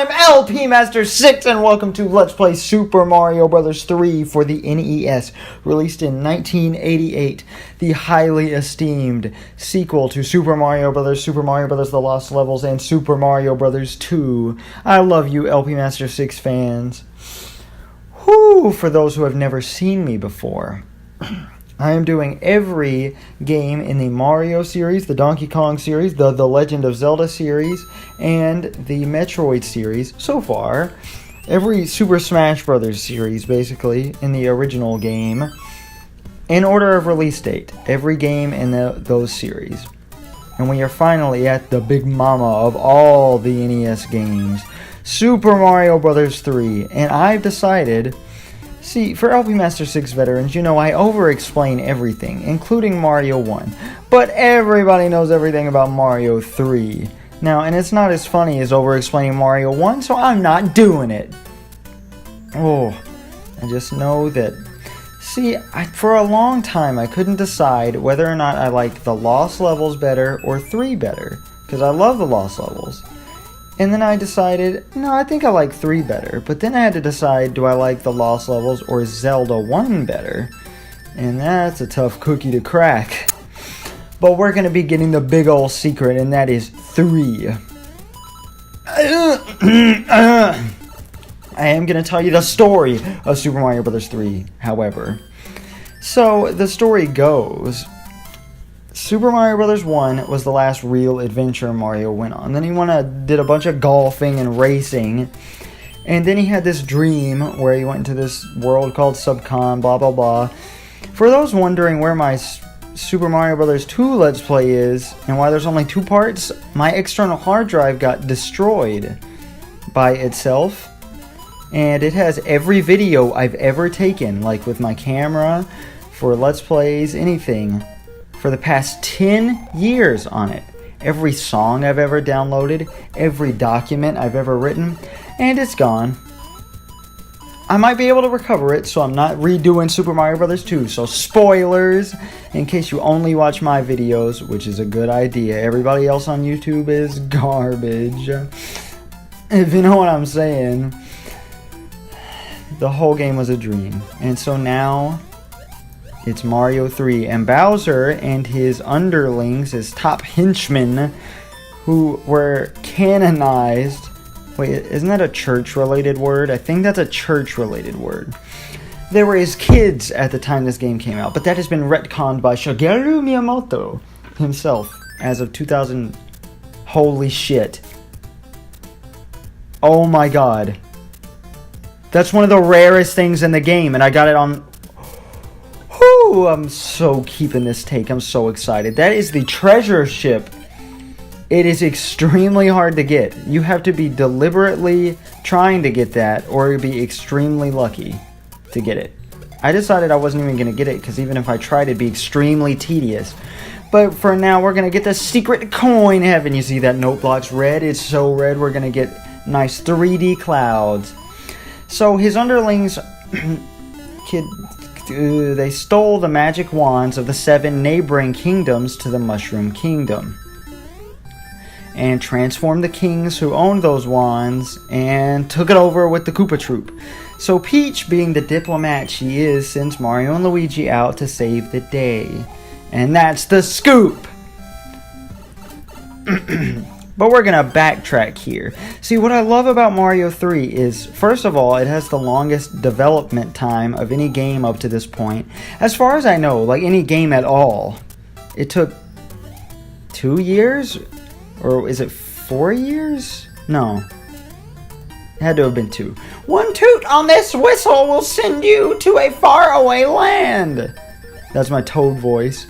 I'm LP Master 6 and welcome to Let's Play Super Mario Bros. 3 for the NES, released in 1988, the highly esteemed sequel to Super Mario Bros., Super Mario Bros. The Lost Levels, and Super Mario Bros. 2. I love you LP Master 6 fans. Whew, for those who have never seen me before. I am doing every game in the Mario series, the Donkey Kong series, the Legend of Zelda series, and the Metroid series so far. Every Super Smash Bros. Series, basically, in the original game. In order of release date, every game in those series. And we are finally at the big mama of all the NES games, Super Mario Bros. 3. And I've decided... See, for LP Master 6 veterans, you know I over-explain everything, including Mario 1. But everybody knows everything about Mario 3. Now, and it's not as funny as over-explaining Mario 1, so I'm not doing it. Oh, I just know that... See, for a long time I couldn't decide whether or not I liked the Lost Levels better or 3 better. Because I love the Lost Levels. And then I decided, no, I think I like 3 better. But then I had to decide, do I like the Lost Levels or Zelda 1 better? And that's a tough cookie to crack. But we're going to be getting the big old secret, and that is 3. I am going to tell you the story of Super Mario Bros. 3, however. So, the story goes... Super Mario Bros. 1 was the last real adventure Mario went on. Then he did a bunch of golfing and racing. And then he had this dream where he went into this world called Subcon, blah blah blah. For those wondering where my Super Mario Bros. 2 Let's Play is, and why there's only 2 parts, my external hard drive got destroyed by itself. And it has every video I've ever taken, like with my camera, for Let's Plays, anything, for the past 10 years on it. Every song I've ever downloaded, every document I've ever written, and it's gone. I might be able to recover it, so I'm not redoing Super Mario Bros. 2. So spoilers, in case you only watch my videos, which is a good idea. Everybody else on YouTube is garbage. If you know what I'm saying. The whole game was a dream. And so now... it's Mario 3, and Bowser and his underlings, his top henchmen, who were canonized. Wait, isn't that a church-related word? I think that's a church-related word. They were his kids at the time this game came out, but that has been retconned by Shigeru Miyamoto himself as of 2000. Holy shit. Oh my god. That's one of the rarest things in the game, and I got it on... Ooh, I'm so keeping this take. I'm so excited. That is the treasure ship. It is extremely hard to get. You have to be deliberately trying to get that, or be extremely lucky to get it. I decided I wasn't even going to get it, because even if I tried, it'd be extremely tedious. But for now, we're going to get the secret coin heaven. You see that note block's red? It's so red, we're going to get nice 3D clouds. So his underlings... they stole the magic wands of the 7 neighboring kingdoms to the Mushroom Kingdom. And transformed the kings who owned those wands and took it over with the Koopa Troop. So Peach, being the diplomat she is, sends Mario and Luigi out to save the day. And that's the scoop! But we're going to backtrack here. See, what I love about Mario 3 is, first of all, it has the longest development time of any game up to this point. As far as I know, like any game at all. It took 2 years? Or is it 4 years? No. It had to have been 2. One toot on this whistle will send you to a faraway land. That's my Toad voice.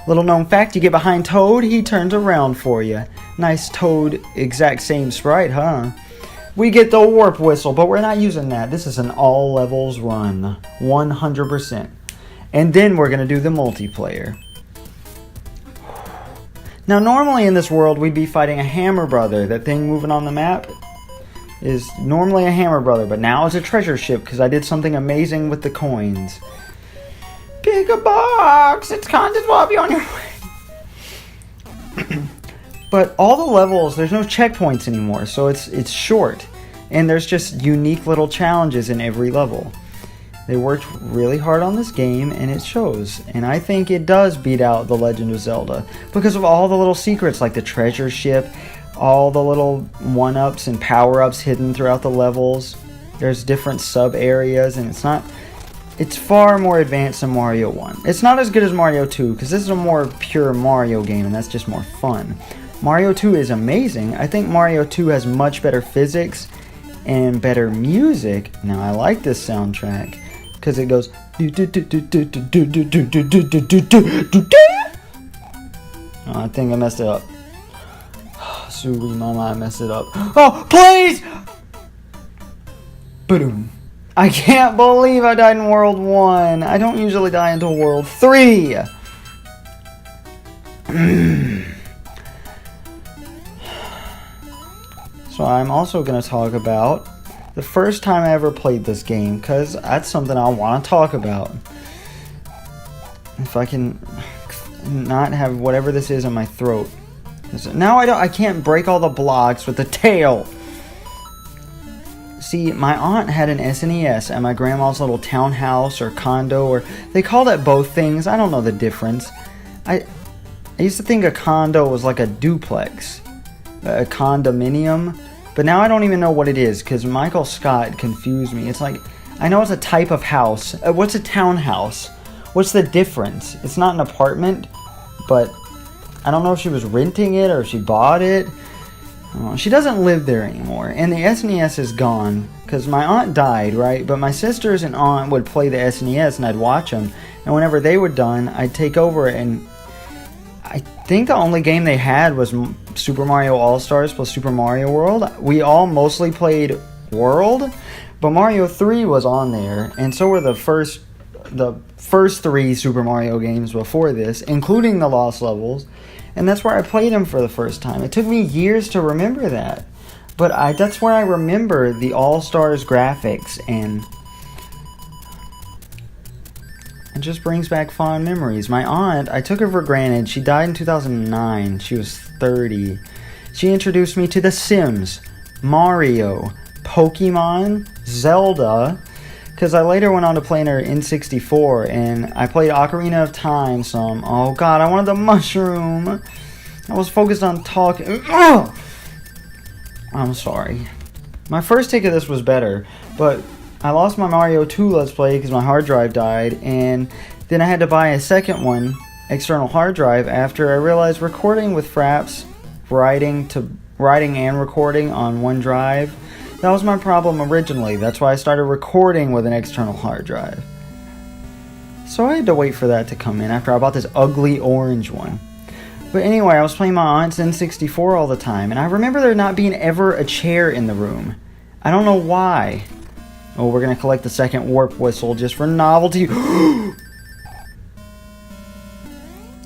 Little known fact, you get behind Toad, he turns around for you. Nice Toad, exact same sprite, huh? We get the warp whistle, but we're not using that. This is an all levels run. 100%. And then we're going to do the multiplayer. Now, normally in this world, we'd be fighting a Hammer Brother. That thing moving on the map is normally a Hammer Brother, but now it's a treasure ship because I did something amazing with the coins. Pick a box! It's content will be on your way. But all the levels, there's no checkpoints anymore, so it's short. And there's just unique little challenges in every level. They worked really hard on this game, and it shows. And I think it does beat out The Legend of Zelda because of all the little secrets, like the treasure ship, all the little one-ups and power-ups hidden throughout the levels. There's different sub-areas, and it's far more advanced than Mario 1. It's not as good as Mario 2, because this is a more pure Mario game, and that's just more fun. Mario 2 is amazing. I think Mario 2 has much better physics and better music. Now, I like this soundtrack because it goes. Oh, I think I messed it up. Suri Mama, I messed it up. Oh, please! Boom. I can't believe I died in World 1. I don't usually die until World 3. So I'm also going to talk about the first time I ever played this game, because that's something I want to talk about. If I can not have whatever this is in my throat. Now I can't break all the blocks with the tail. See, my aunt had an SNES at my grandma's little townhouse or condo, or they called it both things. I don't know the difference. I used to think a condo was like a duplex, a condominium, but now I don't even know what it is because Michael Scott confused me. It's like, I know it's a type of house. What's a townhouse? What's the difference? It's not an apartment, but I don't know if she was renting it or if she bought it. She doesn't live there anymore, and the SNES is gone because my aunt died, right? But my sisters and aunt would play the SNES, and I'd watch them. And whenever they were done, I'd take over, and I think the only game they had was Super Mario All-Stars plus Super Mario World. We all mostly played World, but Mario 3 was on there, and so were the first 3 Super Mario games before this, including the Lost Levels. And that's where I played them for the first time. It took me years to remember that. But that's where I remember the All-Stars graphics. And it just brings back fond memories. My aunt, I took her for granted. She died in 2009. She was 30. She introduced me to The Sims, Mario, Pokemon, Zelda. Because I later went on to play in her N64, and I played Ocarina of Time some. Oh god, I wanted the mushroom. I was focused on talking. Ugh! I'm sorry. My first take of this was better, but I lost my Mario 2 Let's Play because my hard drive died, and then I had to buy a second one, external hard drive, after I realized recording with Fraps, writing and recording on one drive, that was my problem originally. That's why I started recording with an external hard drive. So I had to wait for that to come in after I bought this ugly orange one. But anyway, I was playing my aunt's N64 all the time, and I remember there not being ever a chair in the room. I don't know why. Oh, we're going to collect the second warp whistle just for novelty.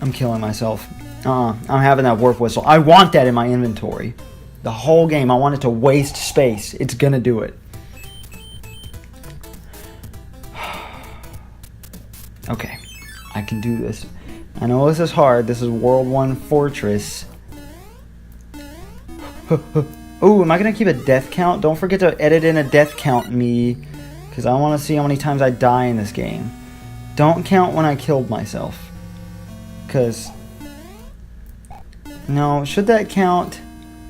I'm killing myself. I'm having that warp whistle. I want that in my inventory. The whole game, I want it to waste space. It's gonna do it. Okay, I can do this. I know this is hard. This is World 1 Fortress. Ooh, am I gonna keep a death count? Don't forget to edit in a death count me, because I want to see how many times I die in this game. Don't count when I killed myself. Because... no, should that count?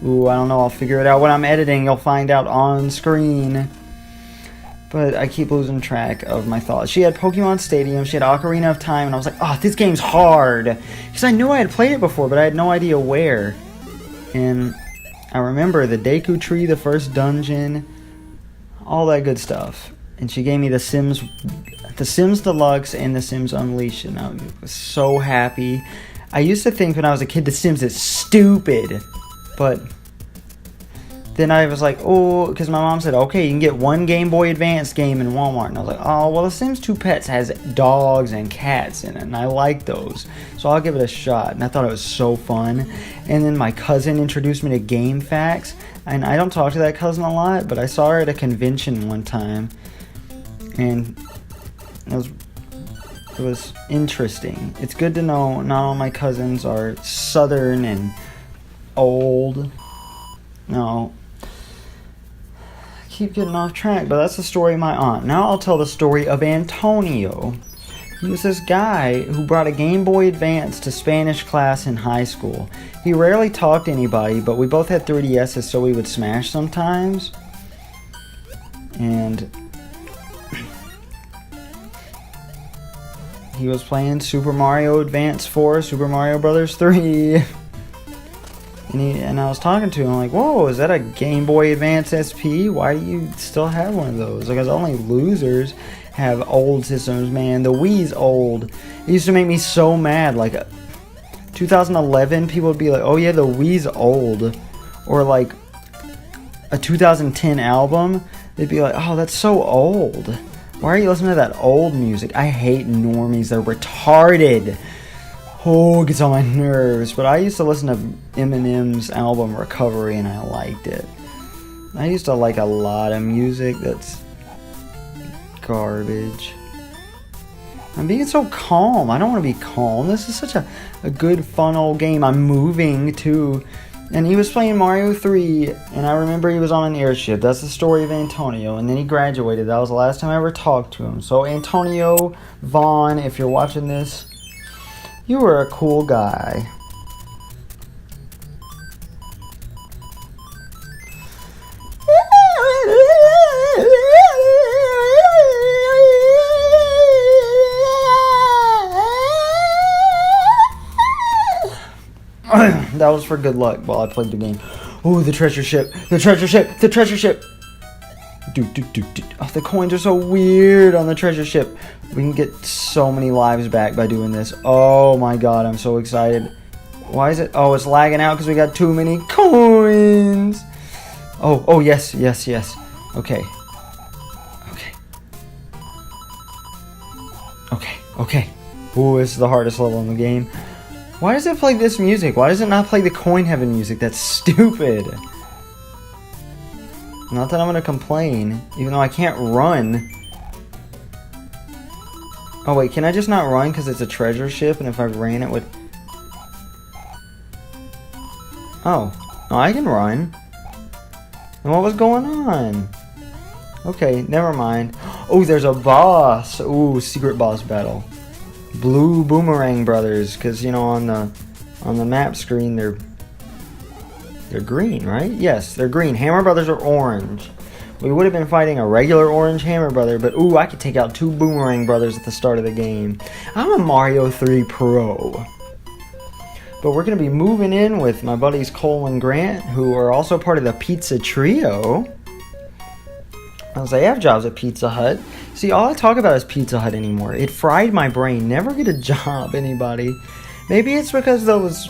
Ooh, I don't know. I'll figure it out when I'm editing. You'll find out on screen. But I keep losing track of my thoughts. She had Pokemon Stadium. She had Ocarina of Time. And I was like, oh, this game's hard. Because I knew I had played it before, but I had no idea where. And I remember the Deku Tree, the first dungeon. All that good stuff. And she gave me The Sims Deluxe and The Sims Unleashed. And I was so happy. I used to think when I was a kid, The Sims is stupid. But then I was like, oh, because my mom said, okay, you can get one Game Boy Advance game in Walmart. And I was like, oh, well, The Sims 2 Pets has dogs and cats in it, and I like those. So I'll give it a shot. And I thought it was so fun. And then my cousin introduced me to GameFAQs. And I don't talk to that cousin a lot, but I saw her at a convention one time. And it was interesting. It's good to know not all my cousins are Southern and old. No, keep getting off track, but that's the story of my aunt. Now I'll tell the story of Antonio. He was this guy who brought a Game Boy Advance to Spanish class in high school. He rarely talked to anybody, but we both had 3DSs, so we would smash sometimes. And he was playing Super Mario Advance 4, Super Mario Brothers 3. And I was talking to him like, whoa, is that a Game Boy Advance SP? Why do you still have one of those? Because only losers have old systems, man. The Wii's old. It used to make me so mad. Like 2011, people would be like, oh yeah, the Wii's old. Or like a 2010 album, they'd be like, oh, that's so old. Why are you listening to that old music? I hate normies. They're retarded. Oh, it gets on my nerves. But I used to listen to Eminem's album Recovery, and I liked it. I used to like a lot of music that's garbage. I'm being so calm. I don't want to be calm. This is such a good, fun old game. I'm moving, too. And he was playing Mario 3, and I remember he was on an airship. That's the story of Antonio. And then he graduated. That was the last time I ever talked to him. So, Antonio Vaughn, if you're watching this, you were a cool guy. That was for good luck while I played the game. Oh, the treasure ship. The treasure ship. The treasure ship. Oh, the coins are so weird on the treasure ship. We can get so many lives back by doing this. Oh my god, I'm so excited. Why is it? Oh, it's lagging out because we got too many coins. Oh, yes. Okay. Oh, this is the hardest level in the game. Why does it play this music? Why does it not play the Coin Heaven music? That's stupid. Not that I'm gonna complain, even though I can't run. Oh wait, can I just not run because it's a treasure ship, and if I ran it would... Oh, no, I can run. And what was going on? Okay, never mind. Oh, there's a boss. Ooh, secret boss battle. Blue Boomerang Brothers, because you know on the map screen they're green, right? Yes, they're green. Hammer Brothers are orange. We would have been fighting a regular orange Hammer Brother, but ooh, I could take out 2 Boomerang Brothers at the start of the game. I'm a Mario 3 pro. But we're going to be moving in with my buddies Cole and Grant, who are also part of the Pizza Trio. As they have jobs at Pizza Hut. See, all I talk about is Pizza Hut anymore. It fried my brain. Never get a job, anybody. Maybe it's because those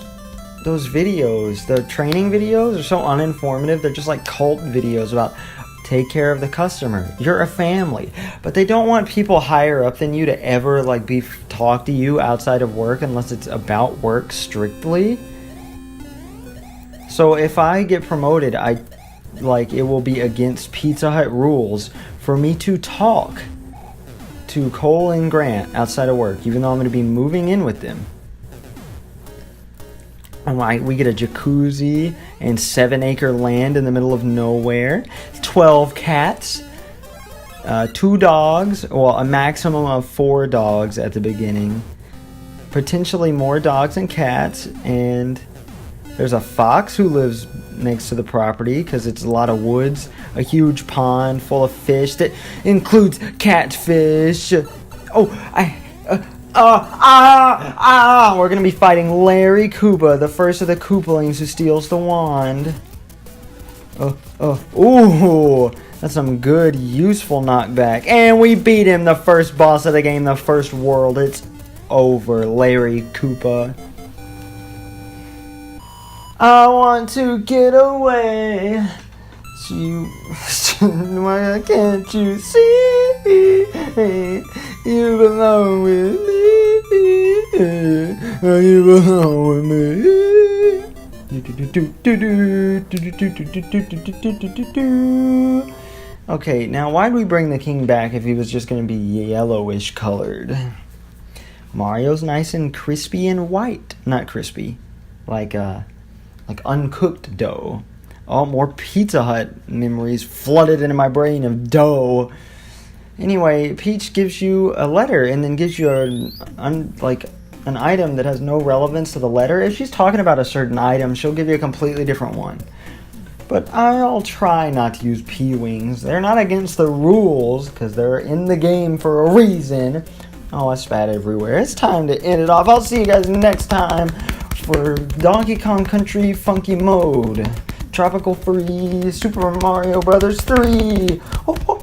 videos, the training videos, are so uninformative. They're just like cult videos about take care of the customer. You're a family. But they don't want people higher up than you to ever talk to you outside of work unless it's about work strictly. So if I get promoted, it will be against Pizza Hut rules for me to talk to Cole and Grant outside of work, even though I'm going to be moving in with them. We get a jacuzzi and 7-acre land in the middle of nowhere. 12 cats. 2 dogs. Well, a maximum of 4 dogs at the beginning. Potentially more dogs and cats. And there's a fox who lives next to the property because it's a lot of woods. A huge pond full of fish that includes catfish. We're gonna be fighting Larry Koopa, the first of the Koopalings who steals the wand. Ooh, that's some good, useful knockback. And we beat him, the first boss of the game, the first world. It's over, Larry Koopa. I want to get away. Why can't you see? You belong with me. You belong with me. Okay, now why'd we bring the king back if he was just going to be yellowish colored? Mario's nice and crispy and white. Not crispy. Like uncooked dough. Oh, more Pizza Hut memories flooded into my brain of dough. Anyway, Peach gives you a letter and then gives you an item that has no relevance to the letter. If she's talking about a certain item, she'll give you a completely different one. But I'll try not to use P-Wings. They're not against the rules, because they're in the game for a reason. Oh, I spat everywhere. It's time to end it off. I'll see you guys next time for Donkey Kong Country Funky Mode. Tropical Freeze, Super Mario Brothers 3. Oh,